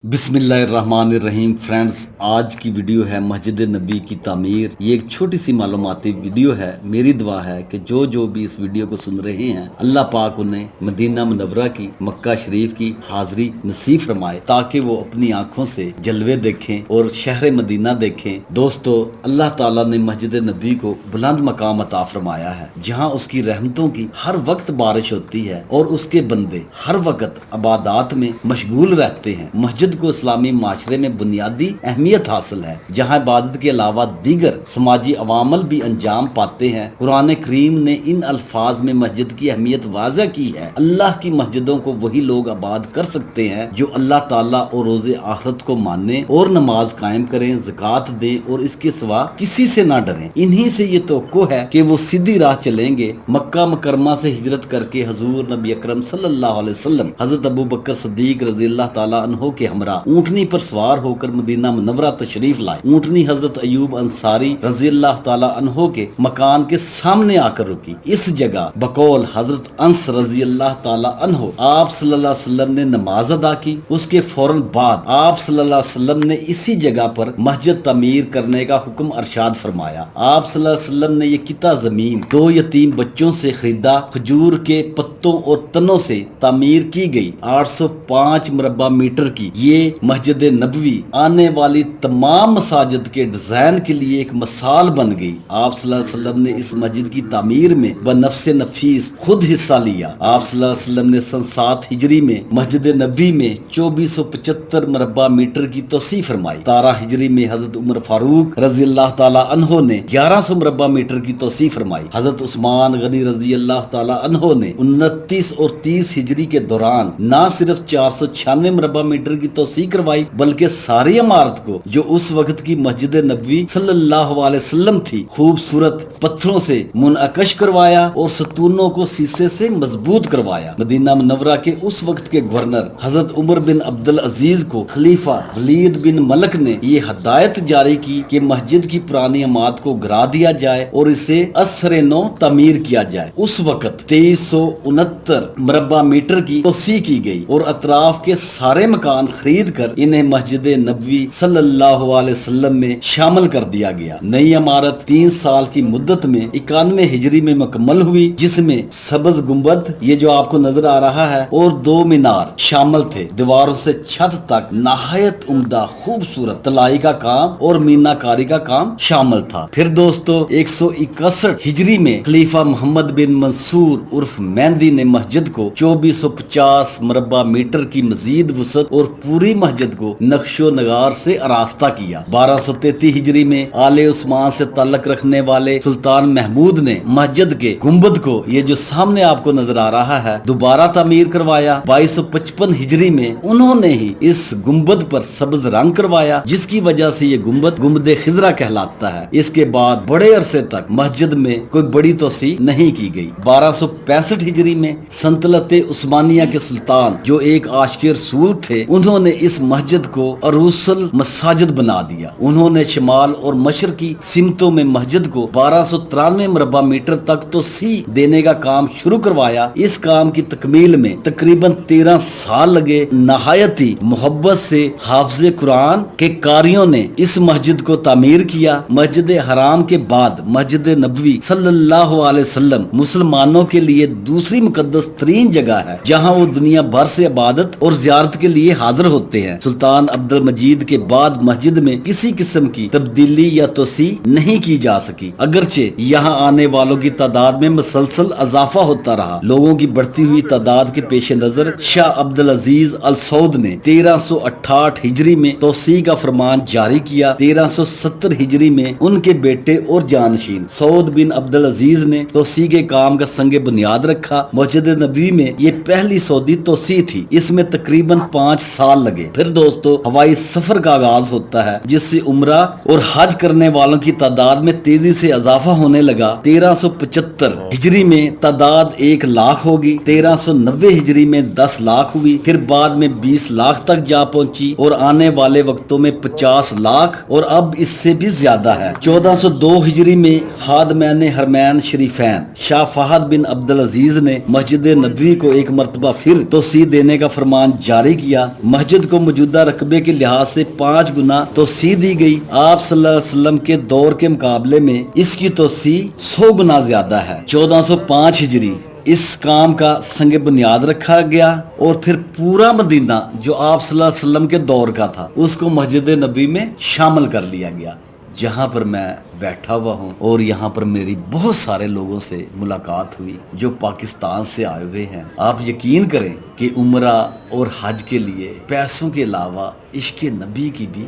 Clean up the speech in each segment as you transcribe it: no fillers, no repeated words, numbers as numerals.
बिस्मिल्लाहिर्रहमानिर्रहीम फ्रेंड्स, आज की वीडियो है मस्जिद नबी की तामीर। ये एक छोटी सी मालूमाती वीडियो है। मेरी दुआ है कि जो भी इस वीडियो को सुन रहे हैं, अल्लाह पाक उन्हें मदीना मुनव्वरा की, मक्का शरीफ की हाज़री नसीब फरमाए ताकि वो अपनी आंखों से जलवे देखें और शहर मदीना देखें। दोस्तों, अल्लाह ताला ने मस्जिद नबी को बुलंद मकाम अता फरमाया है, जहाँ उसकी रहमतों की हर वक्त बारिश होती है और उसके बंदे हर वक्त इबादत में मशगूल रहते हैं। मस्जिद को इस्लामी माशरे में बुनियादी अहमियत हासिल है, जहाँ इबादत के अलावा दीगर समाजी अवामल भी अंजाम पाते हैं। कुरान करीम ने इन अल्फाज में मस्जिद की अहमियत वाज़ह की है। अल्लाह की मस्जिदों को वही लोग आबाद कर सकते हैं जो अल्लाह ताला और रोज़े आखिरत को माने और नमाज कायम करें, ज़कात दें और इसके सिवा किसी से ना डरें। इन्हीं से ये तवक्को है कि वो सीधी राह चलेंगे। मक्का मुकरमा से हिजरत करके हजूर नबी अकरम सल्लल्लाहु अलैहि वसल्लम हजरत अबू बकर सिद्दीक रज़ी अल्लाह ताला अन्हो के हमरा ऊँटनी पर सवार होकर मदीना मुनव्वरा तशरीफ लाए। ऊँटनी हजरत अयूब अंसारी रज़ी अल्लाह ताला अन्हो के मकान के सामने आकर रुकी। इस जगह बकौल हजरत अंस रज़ी अल्लाह ताला अन्हो आप सल्लल्लाहु अलैहि वसल्लम ने नमाज अदा की। उसके फौरन बाद आप सल्लल्लाहु अलैहि वसल्लम ने इसी जगह पर मस्जिद तमीर करने का हुक्म अरशाद फरमाया। आप सल्लल्लाहु अलैहि वसल्लम ने ये किता जमीन 2 यतीम बच्चों से खरीदा। खजूर के पत्तों और तनों से तामीर की गई 805 मुरब्बा मीटर की ये मस्जिद नबवी आने वाली तमाम मसाजिद के डिजाइन के लिए एक मिसाल बन गई। आप सल्लल्लाहु अलैहि वसल्लम ने इस मस्जिद की तामीर में बनफ्से नफीस खुद हिस्सा लिया। आप सल्लल्लाहु अलैहि वसल्लम ने सन 7 हिजरी में मस्जिद नबवी में 2475 मुरब्बा मीटर की तोसी फरमाई। 17 हिजरी में हजरत उमर फारूक रजी अल्लाह ताला अन्हो ने 1100 मुरब्बा मीटर की तोसी फरमाई। हजरत उस्मान गनी रजी अल्लाह ताला अन्हो ने 29 और 30 हिजरी के दौरान न सिर्फ 496 मुरब्बा मीटर की तोसी करवाई, बल्कि सारी इमारत को, जो उस वक्त की मस्जिद नबवी सल्लल्लाहु अलैहि वसल्लम थी, खूबसूरत पत्थरों से मुनअकश करवाया और सतूनों को शीशे से मजबूत करवाया। मदीना मुनव्वरा के उस वक्त के गवर्नर हजरत उमर बिन अब्दुल अजीज को खलीफा वलीद बिन मलक ने ये हदायत जारी की कि मस्जिद की पुरानी इमारत को गिरा दिया जाए और इसे असरे नो तमीर किया जाए। उस वक्त 2369 मुरब्बा मीटर की तोसी की गई और अतराफ के सारे मकान खरीद कर इन्हें मस्जिद नबवी सल्लल्लाहु अलैहि वसल्लम में शामिल कर दिया गया। नई इमारत 3 साल की मुद्दत में 91 हिजरी में मुकम्मल हुई, जिसमें सबज गुंबद, ये जो आपको नजर आ रहा है, और 2 मीनार शामिल थे। दीवारों से छत तक नहायत उम्दा खूबसूरत तलाई का काम और मीनाकारी का काम शामिल था। फिर दोस्तों 161 हिजरी में खलीफा मोहम्मद बिन मंसूर उर्फ मेहंदी ने मस्जिद को 2450 मुरब्बा मीटर की मजीद वसत और पूरी मस्जिद को नक्शो नगार से आरास्ता किया। 1233 हिजरी में आले उस्मान से ताल्लुक रखने वाले सुल्तान महमूद ने मस्जिद के गुंबद को, ये जो सामने आपको नजर आ रहा है, दोबारा तामीर करवाया। 2255 हिजरी में उन्होंने ही इस गुंबद पर सब्ज रंग करवाया, जिसकी वजह से ये गुंबद गुंबद खिजरा कहलाता है। इसके बाद बड़े अरसे तक मस्जिद में कोई बड़ी तोसी नहीं की गई। 1265 हिजरी में सल्तनत उस्मानिया के सुल्तान, जो एक आशिक रसूल थे, उन्होंने इस मस्जिद को अरूसल मसाजिद बना दिया। उन्होंने शिमाल और मशरकी सिमतों में मस्जिद को 1293 मुरब्बा मीटर तक तोसी देने का काम शुरू करवाया। इस काम की तकमील में तकरीबन 13 साल लगे। नहायत ही मोहब्बत से हाफिज कुरान के कारियों ने इस मस्जिद को तामीर किया। मस्जिद हराम के बाद मस्जिद नबवी सल्लल्लाहु अलैहि वसल्लम मुसलमानों के लिए दूसरी मुकद्दस तरीन जगह है, जहाँ वो दुनिया भर से इबादत और ज़ियारत के लिए हाजिर होते हैं। सुल्तान अब्दुल मजीद के बाद मस्जिद में किसी किस्म की तब्दीली या तोसी नहीं की जा सकी, अगरचे यहाँ आने वालों की तादाद में मुसलसल इजाफा होता रहा। लोगों की बढ़ती हुई तादाद के पेश नजर शाह अब्दुल अजीज अल सऊद ने 1368 हिजरी में तोसी का फरमान जारी किया। 1370 हिजरी में उनके बेटे और जानशीन सऊद बिन अब्दुल अजीज ने तोसी के काम का संगे बुनियाद रखा। मस्जिद नबी में ये पहली सऊदी तोसी थी। इसमें तकरीबन 5 साल लगे। फिर दोस्तों हवाई सफर का आगाज होता है, जिससे उम्रा और हज करने वालों की तादाद में तेजी से इजाफा होने लगा। 1375 हिजरी में तादाद 1 लाख होगी। 1390 हिजरी में 10 लाख हुई, फिर बाद में 20 लाख तक जा पहुंची और आने वाले वक्तों में 50 लाख और अब इससे भी ज्यादा है। 1402 हिजरी में खादमैन हरमैन शरीफैन शाह फहद बिन अब्दुल अजीज ने मस्जिद नबवी को एक मरतबा फिर तोसी देने का फरमान जारी किया। मस्जिद मस्जिद को मौजूदा रकबे के लिहाज से 5 गुना तोसी दी गई। आप सल्लल्लाहु अलैहि वसल्लम के दौर के मुकाबले में इसकी तोसी 100 गुना ज्यादा है। 1405 हिजरी इस काम का संग बुनियाद रखा गया और फिर पूरा मदीना जो आप सल्लल्लाहु अलैहि वसल्लम के दौर का था उसको मस्जिद नबी में शामिल कर लिया गया, जहाँ पर मैं बैठा हुआ हूँ। और यहाँ पर मेरी बहुत सारे लोगों से मुलाकात हुई जो पाकिस्तान से आए हुए हैं। आप यकीन करें कि उम्रा और हज के लिए पैसों के अलावा इश्क नबी की भी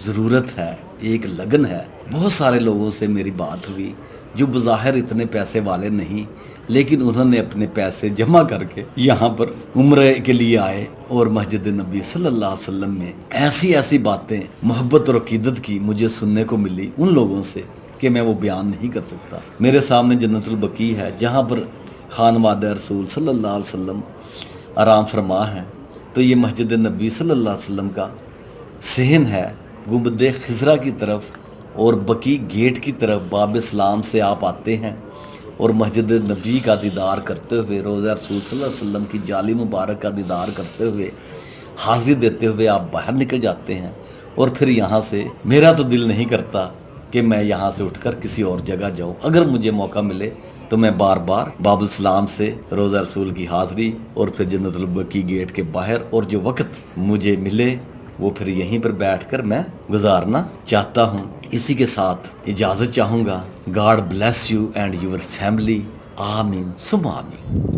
ज़रूरत है, एक लगन है। बहुत सारे लोगों से मेरी बात हुई जो बज़ाहिर इतने पैसे वाले नहीं, लेकिन उन्होंने अपने पैसे जमा करके यहाँ पर उम्रे के लिए आए और मस्जिद नबी सल्लल्लाहु अलैहि वसल्लम में ऐसी ऐसी बातें मोहब्बत और अकीदत की मुझे सुनने को मिली उन लोगों से कि मैं वो बयान नहीं कर सकता। मेरे सामने जन्नतुल बकी है जहाँ पर खानवादे रसूल सल्लल्लाहु अलैहि वसल्लम आराम फरमा है। तो ये मस्जिद नबी सल्लल्लाहु अलैहि वसल्लम का सहन है गुंबद खिजरा की तरफ और बकी गेट की तरफ बाब इस्लाम से आप आते हैं और मस्जिद नबी का दीदार करते हुए रोज़ा रसूल सल्लल्लाहु अलैहि वसल्लम की जाली मुबारक का दीदार करते हुए हाज़िरी देते हुए आप बाहर निकल जाते हैं। और फिर यहाँ से मेरा तो दिल नहीं करता कि मैं यहाँ से उठकर किसी और जगह जाऊँ। अगर मुझे मौका मिले तो मैं बार बार बाबुल सलाम से रोज़ा रसूल की हाज़िरी और फिर जन्नतुल बकी गेट के बाहर और जो वक्त मुझे मिले वो फिर यहीं पर बैठकर मैं गुजारना चाहता हूँ। इसी के साथ इजाज़त चाहूँगा। God bless you and your family. आमीन सुम आमीन।